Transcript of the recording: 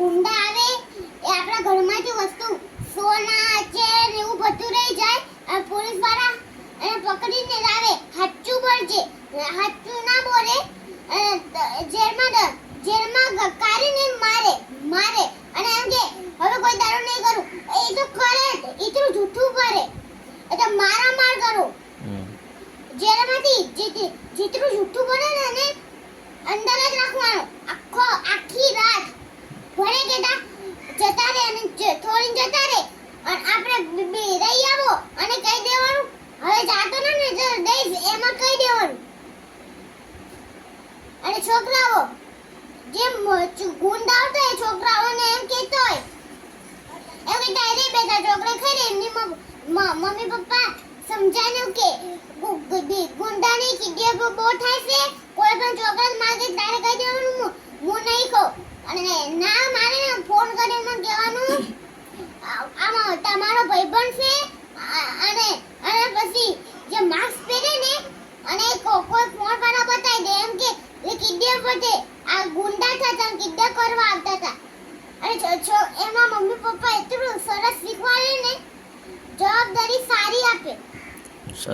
ગુંડા આવે એ આપણા ઘરમાંથી વસ્તુ સોના ચેન એવું બધું રહી જાય અને પોલીસ વાળા એને પકડીને લાવે. હાચું બોલજે, હાચું ના બોલે જેલમાં કાઢીને મારે અને એમ કે હવે કોઈ દારૂ નહીં કરું. એ તો કરે, એટલું જૂઠું કરે. એ તો માર કરું જેલમાંથી જેટલું જૂઠું બોલે ને એને અંદર જ રાખવાનું આખી રાત. ભલે કેતા જતા રે અને થોડી જતા રે અને આપણે રહી આવો અને કહી દેવાનું હવે જાતો ને દઈશ એમાં કહી દેવાનું. અને છોકરાઓ જેમ ગુંડા આવતો એ છોકરાઓને એમ કહેતો હોય એમ કહેતા રે બેટા છોકરા ખરે એમની મમ્મી પપ્પા સમજાવ્યું કે ગુંડાની કિડનેપ બહુ થાય છે. કોઈ પણ છોકરા માગે તારે કહી દેવાનું હું નહીં કહું અને ના મારે ફોન કરીને કહેવાનું આમાં તમારો ભાઈબંધ છે અને પછી જે માસ્ક પહેરે ને અને કોઈ ફોન વાળા બતાવી દે એમ કે એ કિડનેપ વધે આ ગુંડા હતા કિડનેપ કરવા આવતા હતા. અને એમાં મમ્મી પપ્પા એટલું સરસ શીખવાડે ને જવાબદારી સારી આપે.